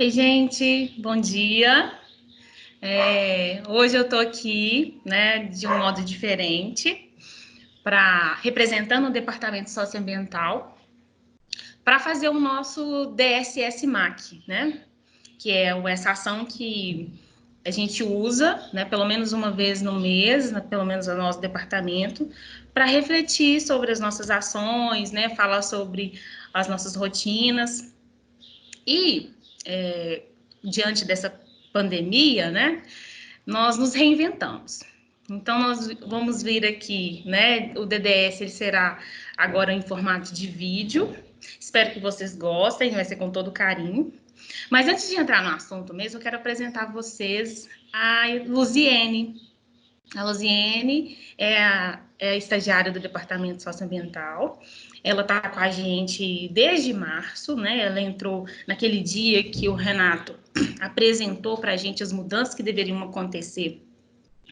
Oi, gente, bom dia. Hoje eu estou aqui, né, de um modo diferente, representando o Departamento Socioambiental, para fazer o nosso DSS-MAC, né, que é essa ação que a gente usa, né, pelo menos uma vez no mês, né, pelo menos no nosso departamento, para refletir sobre as nossas ações, né, falar sobre as nossas rotinas. E, diante dessa pandemia, né, nós nos reinventamos. Então, nós vamos vir aqui, né, o DDS ele será agora em formato de vídeo. Espero que vocês gostem, vai ser com todo carinho. Mas antes de entrar no assunto mesmo, eu quero apresentar a vocês a Luziene. A Luziene é a estagiária do Departamento Socioambiental. Ela está com a gente desde março, né? Ela entrou naquele dia que o Renato apresentou para a gente as mudanças que deveriam acontecer,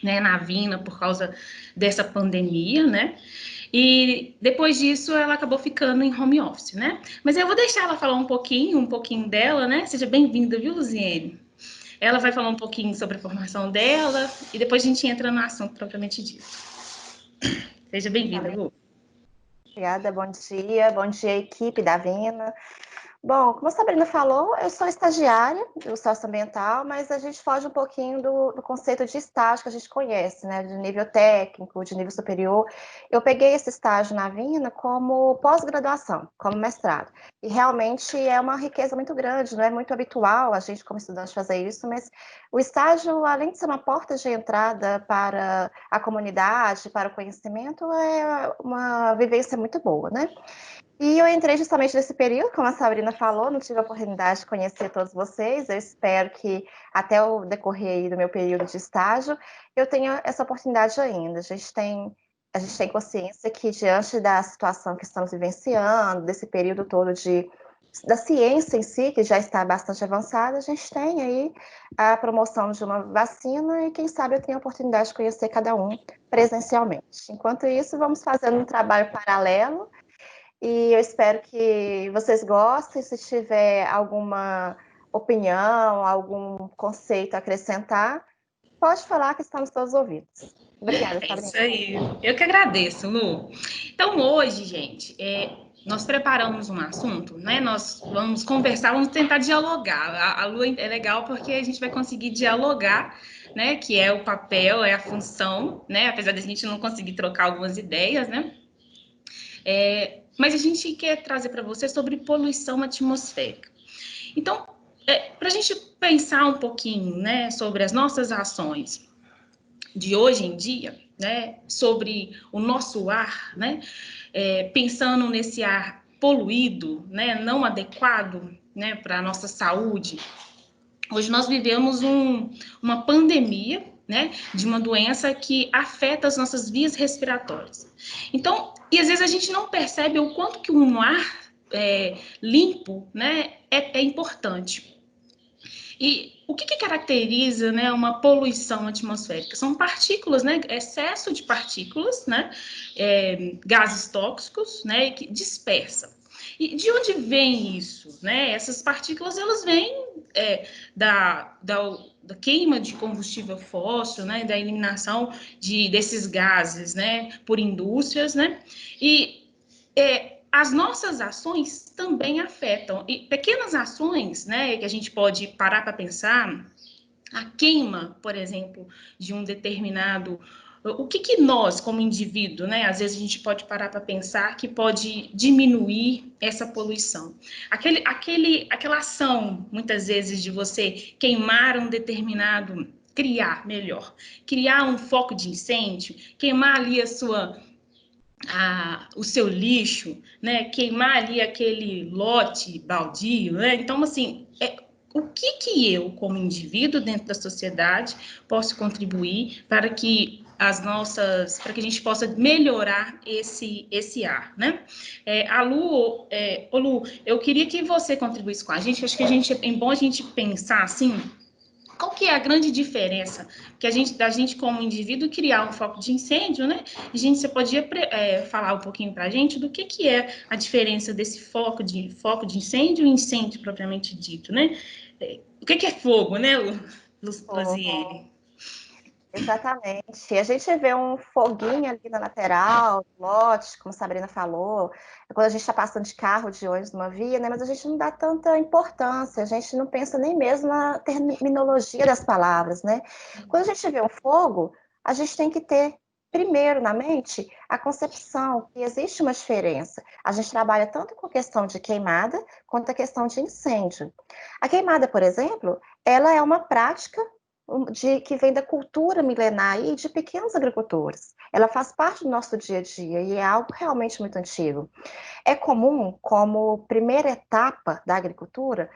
né, na Vina por causa dessa pandemia, né? E depois disso ela acabou ficando em home office, né? Mas eu vou deixar ela falar um pouquinho dela, né? Seja bem-vinda, viu, Luziene? Ela vai falar um pouquinho sobre a formação dela e depois a gente entra no assunto propriamente dito. Seja bem-vinda, Lu. Obrigada, bom dia, equipe da Vina. Bom, como a Sabrina falou, eu sou estagiária do socioambiental, mas a gente foge um pouquinho do conceito de estágio que a gente conhece, né? De nível técnico, de nível superior. Eu peguei esse estágio na Vina como pós-graduação, como mestrado. E realmente é uma riqueza muito grande, não é muito habitual a gente, como estudante, fazer isso, mas o estágio, além de ser uma porta de entrada para a comunidade, para o conhecimento, é uma vivência muito boa, né? E eu entrei justamente nesse período, como a Sabrina falou, não tive a oportunidade de conhecer todos vocês. Eu espero que até o decorrer aí do meu período de estágio, eu tenha essa oportunidade ainda. A gente tem consciência que diante da situação que estamos vivenciando, desse período todo da ciência em si, que já está bastante avançada, a gente tem aí a promoção de uma vacina e quem sabe eu tenho a oportunidade de conhecer cada um presencialmente. Enquanto isso, vamos fazendo um trabalho paralelo. E eu espero que vocês gostem. Se tiver alguma opinião, algum conceito a acrescentar, pode falar que estamos todos ouvidos. Obrigada, É Sabrina. isso aí. Eu que agradeço, Lu. Então, hoje, gente, nós preparamos um assunto, né? Nós vamos conversar, vamos tentar dialogar. A Lu é legal porque a gente vai conseguir dialogar, né? Que é o papel, é a função, né? Apesar de a gente não conseguir trocar algumas ideias, né? Mas a gente quer trazer para você sobre poluição atmosférica. Então, para a gente pensar um pouquinho, né, sobre as nossas ações de hoje em dia, né, sobre o nosso ar, né, pensando nesse ar poluído, né, não adequado, né, para a nossa saúde. Hoje nós vivemos uma pandemia, né, de uma doença que afeta as nossas vias respiratórias. Então, e às vezes a gente não percebe o quanto que um ar limpo, né, é importante. E o que caracteriza, né, uma poluição atmosférica? São partículas, né, excesso de partículas, né, gases tóxicos, né, que dispersa. E de onde vem isso, né? Essas partículas elas vêm da queima de combustível fóssil, né, da eliminação desses gases, né, por indústrias, né? E as nossas ações também afetam. E pequenas ações, né, que a gente pode parar para pensar, a queima, por exemplo, de um determinado... O que nós, como indivíduo, né, às vezes a gente pode parar para pensar que pode diminuir essa poluição. Aquela ação, muitas vezes, de você queimar um determinado... criar um foco de incêndio, queimar ali o seu lixo, né? Queimar ali aquele lote baldio, né? Então, assim, o que eu, como indivíduo dentro da sociedade, posso contribuir para que para que a gente possa melhorar esse ar, né? Lu, eu queria que você contribuísse com a gente. Acho que é bom a gente pensar assim. Qual que é a grande diferença da gente como indivíduo criar um foco de incêndio, né? Você podia falar um pouquinho para a gente do que é a diferença desse foco de incêndio e incêndio propriamente dito, né? O que é fogo, né, Fogo. Luziene? Exatamente. E a gente vê um foguinho ali na lateral, lote, como a Sabrina falou, quando a gente está passando de carro, de ônibus numa via, né? Mas a gente não dá tanta importância, a gente não pensa nem mesmo na terminologia das palavras, né? Quando a gente vê um fogo, a gente tem que ter primeiro na mente a concepção que existe uma diferença. A gente trabalha tanto com a questão de queimada quanto a questão de incêndio. A queimada, por exemplo, ela é uma prática que vem da cultura milenar e de pequenos agricultores. Ela faz parte do nosso dia a dia e é algo realmente muito antigo. É comum, como primeira etapa da agricultura,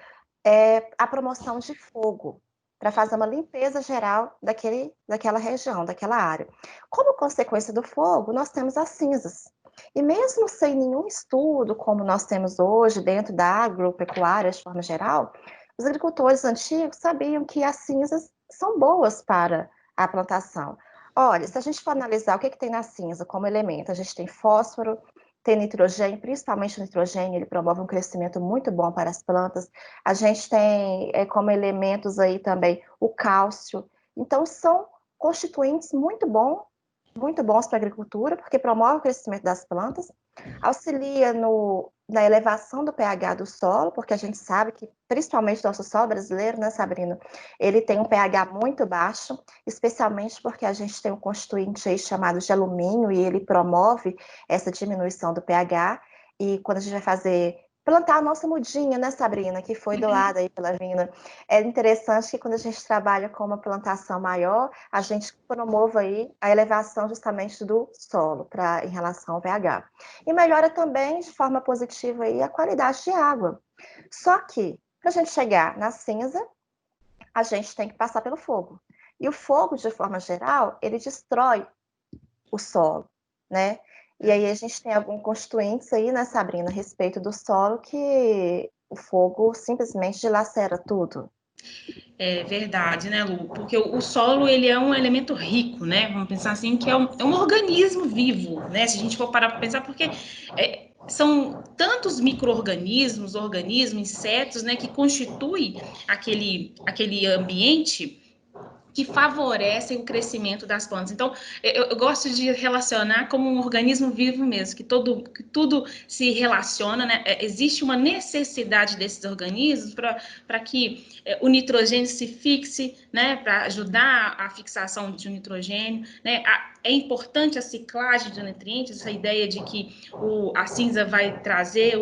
a promoção de fogo, para fazer uma limpeza geral daquela região, daquela área. Como consequência do fogo, nós temos as cinzas. E mesmo sem nenhum estudo, como nós temos hoje dentro da agropecuária de forma geral, os agricultores antigos sabiam que as cinzas são boas para a plantação. Olha, se a gente for analisar o que tem na cinza como elemento, a gente tem fósforo, tem nitrogênio, principalmente o nitrogênio, ele promove um crescimento muito bom para as plantas. A gente tem como elementos aí também o cálcio. Então, são constituintes muito bons para a agricultura, porque promove o crescimento das plantas, auxilia na elevação do pH do solo, porque a gente sabe que, principalmente o nosso solo brasileiro, né, Sabrina, ele tem um pH muito baixo, especialmente porque a gente tem um constituinte aí chamado de alumínio, e ele promove essa diminuição do pH, e quando a gente vai plantar a nossa mudinha, né, Sabrina, que foi doada aí pela Vina, é interessante que quando a gente trabalha com uma plantação maior, a gente promova aí a elevação justamente do solo em relação ao pH. E melhora também, de forma positiva, aí, a qualidade de água. Só que, para a gente chegar na cinza, a gente tem que passar pelo fogo. E o fogo, de forma geral, ele destrói o solo, né? E aí a gente tem alguns constituintes aí, né, Sabrina, a respeito do solo, que o fogo simplesmente dilacera tudo. É verdade, né, Lu? Porque o solo, ele é um elemento rico, né? Vamos pensar assim, que é um organismo vivo, né? Se a gente for parar para pensar, porque são tantos micro-organismos, organismos, insetos, né, que constituem aquele ambiente que favorecem o crescimento das plantas. Então, eu gosto de relacionar como um organismo vivo mesmo, que tudo se relaciona, né? Existe uma necessidade desses organismos para que o nitrogênio se fixe, né? Para ajudar a fixação de um nitrogênio, né? É importante a ciclagem de nutrientes, essa ideia de que a cinza vai trazer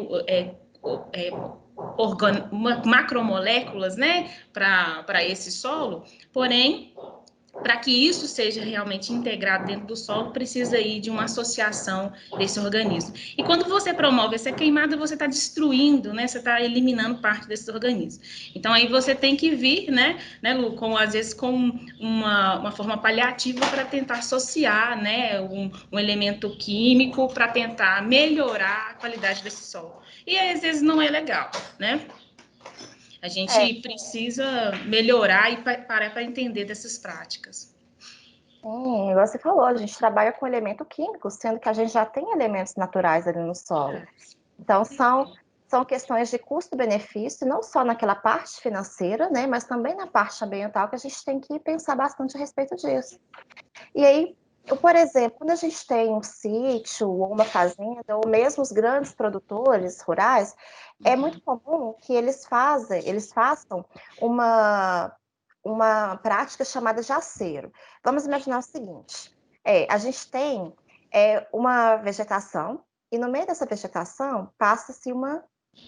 macromoléculas, né, para esse solo, porém, para que isso seja realmente integrado dentro do solo, precisa aí de uma associação desse organismo. E quando você promove essa queimada, você está destruindo, né? Você está eliminando parte desses organismos. Então aí você tem que vir, né, Lu, às vezes com uma forma paliativa para tentar associar, né, um elemento químico para tentar melhorar a qualidade desse solo. E às vezes não é legal, né? A É, gente precisa melhorar e parar para entender dessas práticas. sim, igual você falou, a gente trabalha com elemento químico, sendo que a gente já tem elementos naturais ali no solo. Então, são questões de custo-benefício, não só naquela parte financeira, né, mas também na parte ambiental, que a gente tem que pensar bastante a respeito disso. E aí, por exemplo, quando a gente tem um sítio ou uma fazenda, ou mesmo os grandes produtores rurais, é muito comum que eles façam uma, uma prática chamada jaceiro. Vamos imaginar o seguinte: a gente tem uma vegetação, e no meio dessa vegetação passa-se uma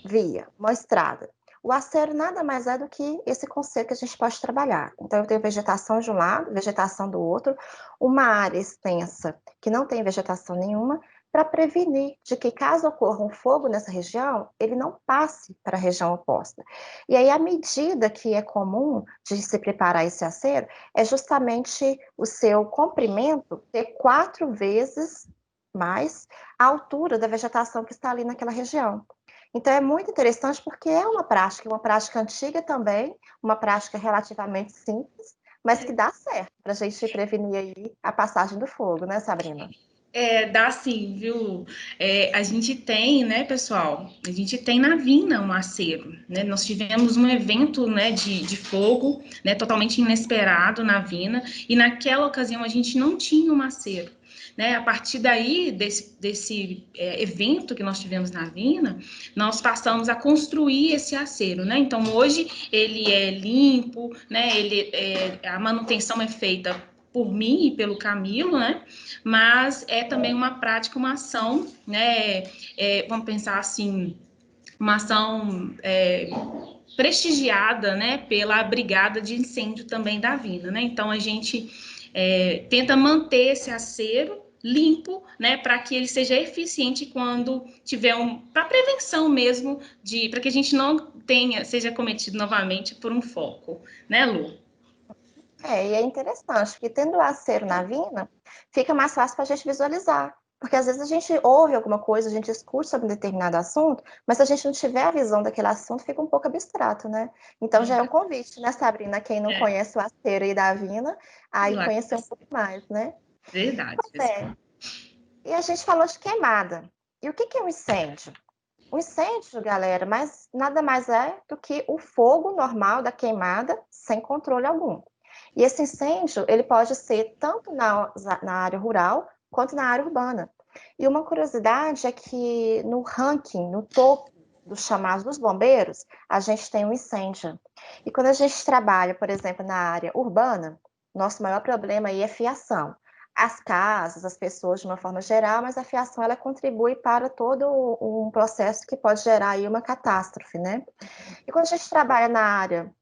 via, uma estrada. O acero nada mais é do que esse conceito que a gente pode trabalhar. Então, eu tenho vegetação de um lado, vegetação do outro, uma área extensa que não tem vegetação nenhuma, para prevenir de que, caso ocorra um fogo nessa região, ele não passe para a região oposta. E aí, a medida que é comum de se preparar esse acero é justamente o seu comprimento ter 4 vezes mais a altura da vegetação que está ali naquela região. Então, é muito interessante porque é uma prática antiga também, uma prática relativamente simples, mas que dá certo para a gente prevenir aí a passagem do fogo, né, Sabrina? Dá sim, viu? A gente tem, né, pessoal? A gente tem na Vina um acero, né? Nós tivemos um evento, né, de fogo, né, totalmente inesperado na Vina, e naquela ocasião a gente não tinha um acero. Né, a partir daí, desse evento que nós tivemos na Vina, nós passamos a construir esse acero, né? Então, hoje ele é limpo, né? A manutenção é feita por mim e pelo Camilo, né? Mas é também uma prática, uma ação, né? Vamos pensar assim, uma ação prestigiada, né? Pela Brigada de Incêndio também da Vina, né? Então a gente tenta manter esse acero limpo, né, para que ele seja eficiente quando tiver para prevenção mesmo para que a gente não seja cometido novamente por um foco, né, Lu? E é interessante, porque tendo o acero na vina, fica mais fácil para a gente visualizar. Porque às vezes a gente ouve alguma coisa, a gente escuta sobre um determinado assunto, mas se a gente não tiver a visão daquele assunto, fica um pouco abstrato, né? Então já é um convite, né, Sabrina? Quem não conhece o acero aí da vina, aí conhecer um pouco mais, né? Verdade, Pois pessoal. é. E a gente falou de queimada. E o que é um incêndio? O incêndio, galera, mas nada mais é do que o fogo normal da queimada sem controle algum. E esse incêndio, ele pode ser tanto na área rural quanto na área urbana. E uma curiosidade é que no ranking, no topo dos chamados dos bombeiros, a gente tem um incêndio. E quando a gente trabalha, por exemplo, na área urbana, nosso maior problema aí é fiação. As casas, as pessoas de uma forma geral, mas a fiação ela contribui para todo um processo que pode gerar aí uma catástrofe, né? E quando a gente trabalha na área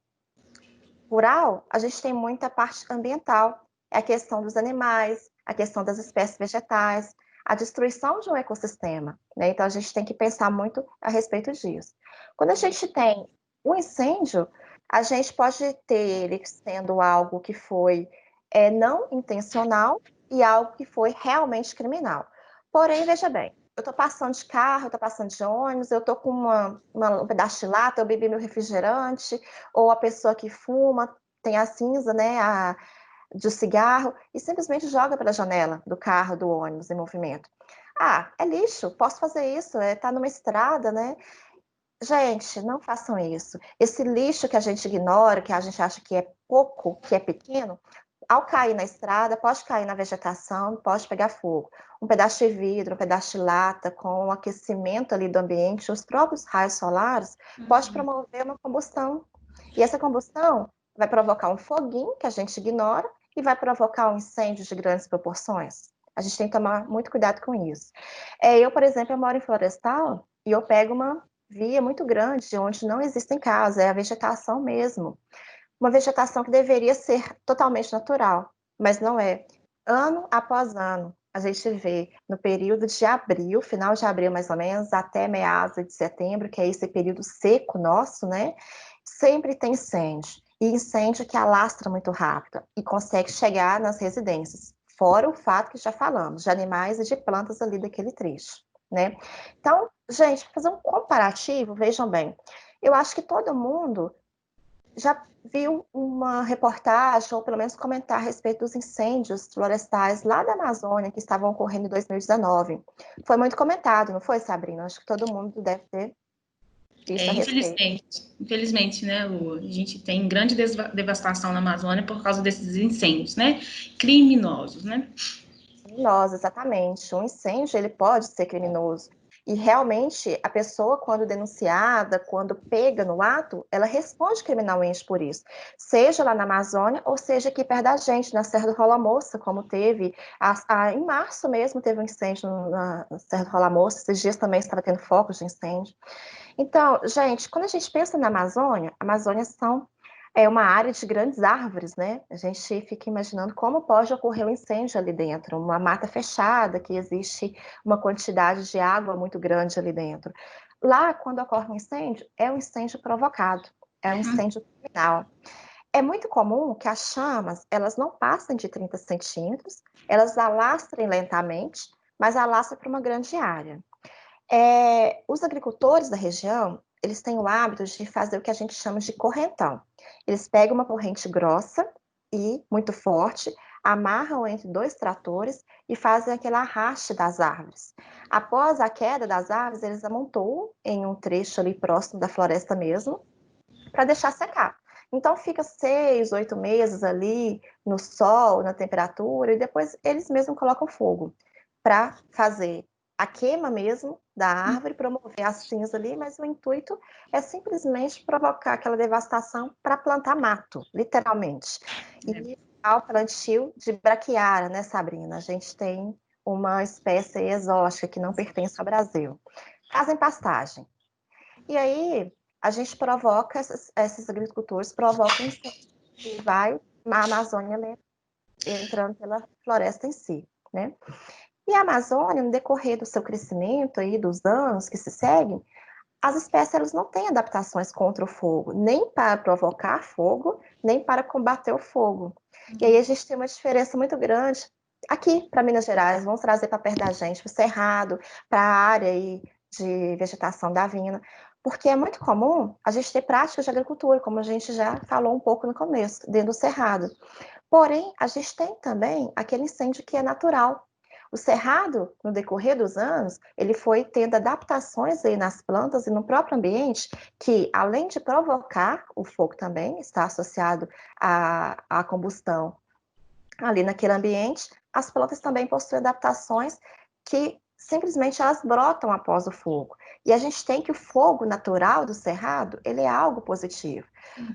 rural, a gente tem muita parte ambiental, é a questão dos animais, a questão das espécies vegetais, a destruição de um ecossistema, né? Então a gente tem que pensar muito a respeito disso. Quando a gente tem um incêndio, a gente pode ter ele sendo algo que foi não intencional e algo que foi realmente criminal. Porém, veja bem, eu estou passando de carro, eu estou passando de ônibus, eu estou com um pedaço de lata, eu bebi meu refrigerante, ou a pessoa que fuma, tem a cinza, né, de cigarro, e simplesmente joga pela janela do carro, do ônibus em movimento. Ah, é lixo, posso fazer isso, tá numa estrada, né? Gente, não façam isso. Esse lixo que a gente ignora, que a gente acha que é pouco, que é pequeno, ao cair na estrada, pode cair na vegetação, pode pegar fogo. Um pedaço de vidro, um pedaço de lata, com o aquecimento ali do ambiente, os próprios raios solares, pode promover uma combustão. E essa combustão vai provocar um foguinho, que a gente ignora, e vai provocar um incêndio de grandes proporções. A gente tem que tomar muito cuidado com isso. Eu, por exemplo, eu moro em Florestal, e eu pego uma via muito grande, onde não existem casas, é a vegetação mesmo. Uma vegetação que deveria ser totalmente natural, mas não é. Ano após ano, a gente vê no período de abril, final de abril mais ou menos, até meados de setembro, que é esse período seco nosso, né? Sempre tem incêndio. E incêndio que alastra muito rápido e consegue chegar nas residências. Fora o fato que já falamos, de animais e de plantas ali daquele trecho, né? Então, gente, para fazer um comparativo, vejam bem, eu acho que todo mundo já viu uma reportagem, ou pelo menos comentar a respeito dos incêndios florestais lá da Amazônia, que estavam ocorrendo em 2019. Foi muito comentado, não foi, Sabrina? Acho que todo mundo deve ter visto a respeito. Infelizmente, né, Lu? A gente tem grande devastação na Amazônia por causa desses incêndios, né? Criminosos, né? Criminoso, exatamente. Um incêndio, ele pode ser criminoso. E realmente, a pessoa, quando denunciada, quando pega no ato, ela responde criminalmente por isso. Seja lá na Amazônia, ou seja aqui perto da gente, na Serra do Rola Moça, como teve, em março mesmo teve um incêndio na Serra do Rola Moça, esses dias também estava tendo focos de incêndio. Então, gente, quando a gente pensa na Amazônia, a Amazônia é uma área de grandes árvores, né? A gente fica imaginando como pode ocorrer um incêndio ali dentro, uma mata fechada, que existe uma quantidade de água muito grande ali dentro. Lá, quando ocorre um incêndio, é um incêndio provocado, é um incêndio criminal. É muito comum que as chamas, elas não passem de 30 centímetros, elas alastrem lentamente, mas alastram para uma grande área. Os agricultores da região, eles têm o hábito de fazer o que a gente chama de correntão. Eles pegam uma corrente grossa e muito forte, amarram entre dois tratores e fazem aquele arraste das árvores. Após a queda das árvores, eles amontoam em um trecho ali próximo da floresta mesmo, para deixar secar. Então fica 6, 8 meses ali no sol, na temperatura, e depois eles mesmos colocam fogo para fazer a queima mesmo da árvore, promover as cinzas ali, mas o intuito é simplesmente provocar aquela devastação para plantar mato, literalmente. E ao plantio de braquiária, né, Sabrina? A gente tem uma espécie exótica que não pertence ao Brasil. Fazem pastagem. E aí a gente provoca, esses agricultores provocam incêndio e vai na Amazônia mesmo, entrando pela floresta em si, né? E a Amazônia, no decorrer do seu crescimento aí, dos anos que se seguem, as espécies elas não têm adaptações contra o fogo, nem para provocar fogo, nem para combater o fogo. E aí a gente tem uma diferença muito grande aqui para Minas Gerais, vamos trazer para perto da gente, para o Cerrado, para a área aí de vegetação da Avina, porque é muito comum a gente ter práticas de agricultura, como a gente já falou um pouco no começo, dentro do Cerrado. Porém, a gente tem também aquele incêndio que é natural. O cerrado, no decorrer dos anos, ele foi tendo adaptações aí nas plantas e no próprio ambiente, que além de provocar o fogo também, está associado à combustão ali naquele ambiente, as plantas também possuem adaptações que simplesmente elas brotam após o fogo. E a gente tem que o fogo natural do cerrado, ele é algo positivo.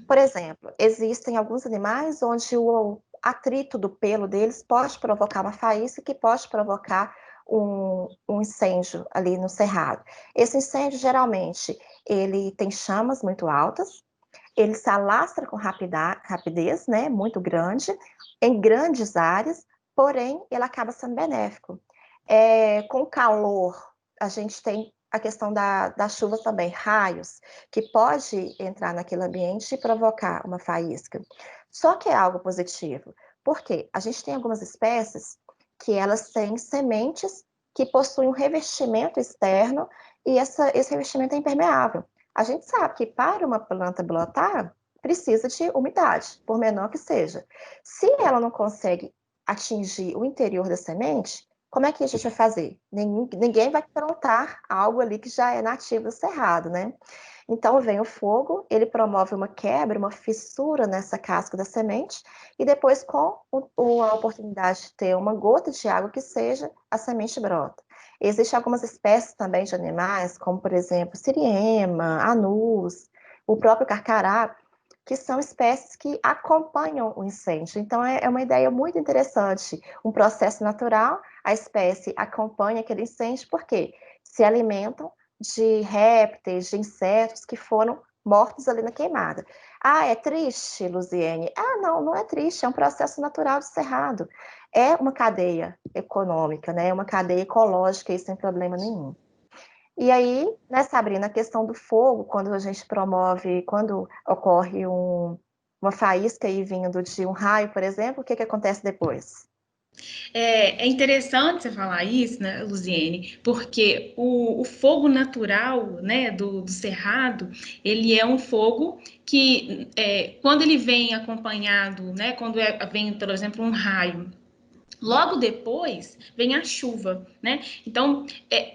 Por exemplo, existem alguns animais onde o atrito do pelo deles pode provocar uma faísca que pode provocar um incêndio ali no cerrado. Esse incêndio, geralmente, ele tem chamas muito altas, ele se alastra com rapidez, né, muito grande, em grandes áreas, porém, ele acaba sendo benéfico. Com calor, a gente tem a questão da chuva também, raios, que pode entrar naquele ambiente e provocar uma faísca. Só que é algo positivo. Por quê? A gente tem algumas espécies que elas têm sementes que possuem um revestimento externo e esse revestimento é impermeável. A gente sabe que para uma planta brotar, precisa de umidade, por menor que seja. Se ela não consegue atingir o interior da semente, como é que a gente vai fazer? Ninguém vai plantar algo ali que já é nativo do cerrado, né? Então vem o fogo, ele promove uma quebra, uma fissura nessa casca da semente, e depois, com a oportunidade de ter uma gota de água que seja, a semente brota. Existem algumas espécies também de animais, como por exemplo, siriema, anus, o próprio carcará, que são espécies que acompanham o incêndio. Então é uma ideia muito interessante, um processo natural, a espécie acompanha aquele incêndio, porque se alimentam de répteis, de insetos que foram mortos ali na queimada. Ah, é triste, Luziene? Ah, não, não é triste, é um processo natural do cerrado. É uma cadeia econômica, né? É uma cadeia ecológica e sem problema nenhum. E aí, né, Sabrina, a questão do fogo, quando a gente promove, quando ocorre uma faísca aí vindo de um raio, por exemplo, o que acontece depois? É interessante você falar isso, né, Luziene, porque o fogo natural, né, do cerrado, ele é um fogo que, quando ele vem acompanhado, né, quando vem, por exemplo, um raio, logo depois vem a chuva, né? Então,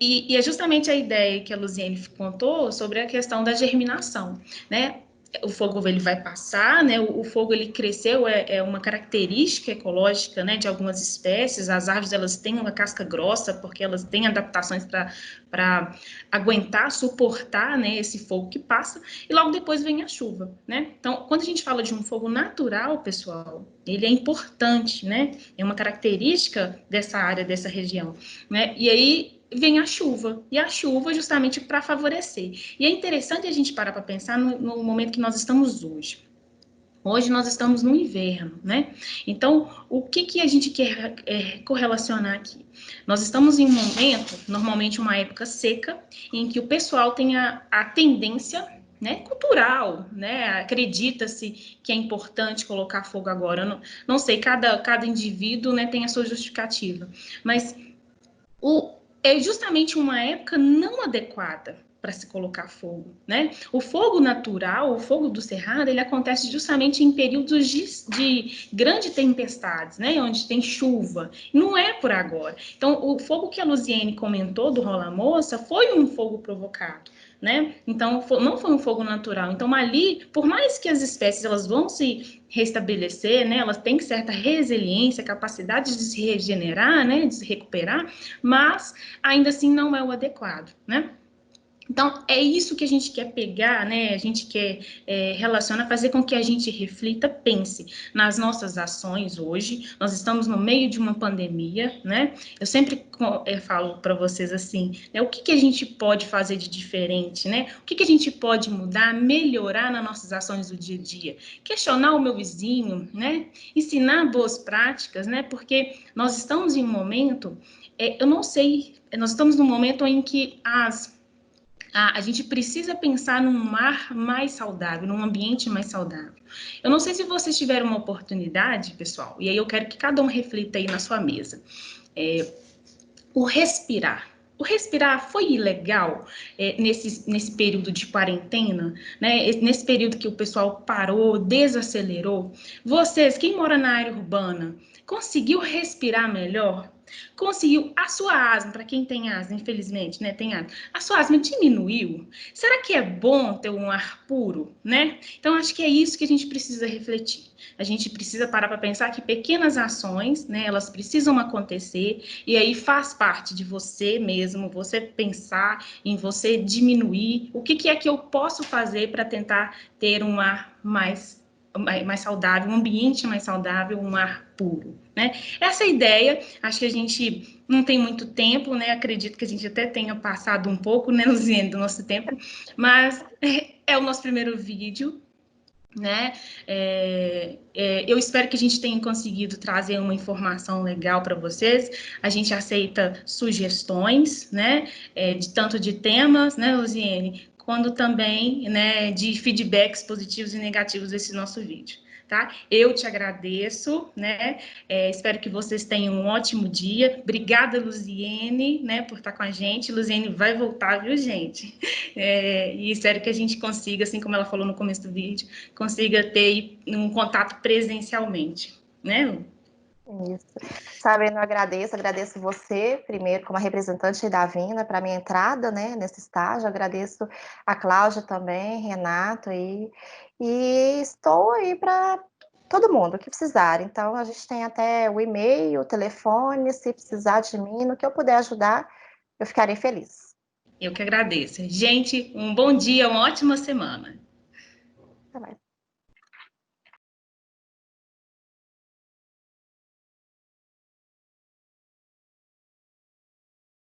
e é justamente a ideia que a Luziene contou sobre a questão da germinação, né? O fogo ele vai passar, né? O fogo ele cresceu, é uma característica ecológica, né, de algumas espécies. As árvores elas têm uma casca grossa porque elas têm adaptações para aguentar, suportar, né, esse fogo que passa. E logo depois vem a chuva, né? Então, quando a gente fala de um fogo natural, pessoal, ele é importante, né? É uma característica dessa área, dessa região, né? E aí vem a chuva, e a chuva justamente para favorecer. E é interessante a gente parar para pensar no momento que nós estamos hoje. Hoje nós estamos no inverno, né? Então, o que a gente quer correlacionar aqui? Nós estamos em um momento, normalmente uma época seca, em que o pessoal tem a tendência, né, cultural, né? Acredita-se que é importante colocar fogo agora. Não sei, cada indivíduo, né, tem a sua justificativa. Mas é justamente uma época não adequada, para se colocar fogo, né? O fogo natural, o fogo do cerrado, ele acontece justamente em períodos de grande tempestades, né? Onde tem chuva. Não é por agora. Então, o fogo que a Luziene comentou do Rola Moça foi um fogo provocado, né? Então, não foi um fogo natural. Então, ali, por mais que as espécies elas vão se restabelecer, né? Elas têm certa resiliência, capacidade de se regenerar, né? De se recuperar, mas ainda assim não é o adequado, né? Então, é isso que a gente quer pegar, né? A gente quer relacionar, fazer com que a gente reflita, pense nas nossas ações hoje. Nós estamos no meio de uma pandemia, né? Eu sempre falo para vocês assim, né? O que a gente pode fazer de diferente, né? O que a gente pode mudar, melhorar nas nossas ações do dia a dia? Questionar o meu vizinho, né? Ensinar boas práticas, né? Porque nós estamos em um momento, eu não sei, nós estamos num momento em que a gente precisa pensar num mar mais saudável, num ambiente mais saudável. Eu não sei se vocês tiveram uma oportunidade, pessoal, e aí eu quero que cada um reflita aí na sua mesa. O respirar. O respirar foi ilegal nesse período de quarentena, né? Nesse período que o pessoal parou, desacelerou. Vocês, quem mora na área urbana, conseguiu respirar melhor? Conseguiu? A sua asma, para quem tem asma, infelizmente, né? Tem asma. A sua asma diminuiu? Será que é bom ter um ar puro, né? Então, acho que é isso que a gente precisa refletir. A gente precisa parar para pensar que pequenas ações, né? Elas precisam acontecer e aí faz parte de você mesmo, você pensar em você diminuir. O que é que eu posso fazer para tentar ter um ar mais saudável, um ambiente mais saudável, um ar puro, né? Essa ideia, acho que a gente não tem muito tempo, né? Acredito que a gente até tenha passado um pouco, né, Luziene, do nosso tempo, mas é o nosso primeiro vídeo, né? Eu espero que a gente tenha conseguido trazer uma informação legal para vocês. A gente aceita sugestões, né? Tanto de temas, né, Luziene, quanto também, né, de feedbacks positivos e negativos desse nosso vídeo. Tá? Eu te agradeço, né? Espero que vocês tenham um ótimo dia. Obrigada, Luziene, né, por estar com a gente. Luziene vai voltar, viu, gente? E espero que a gente consiga, assim como ela falou no começo do vídeo, consiga ter um contato presencialmente, né? Isso. Sabrina, eu agradeço você, primeiro, como a representante da Vina, para a minha entrada, né, nesse estágio, agradeço a Cláudia também, Renato, e estou aí para todo mundo que precisar. Então, a gente tem até o e-mail, o telefone, se precisar de mim, no que eu puder ajudar, eu ficarei feliz. Eu que agradeço. Gente, um bom dia, uma ótima semana. Até mais.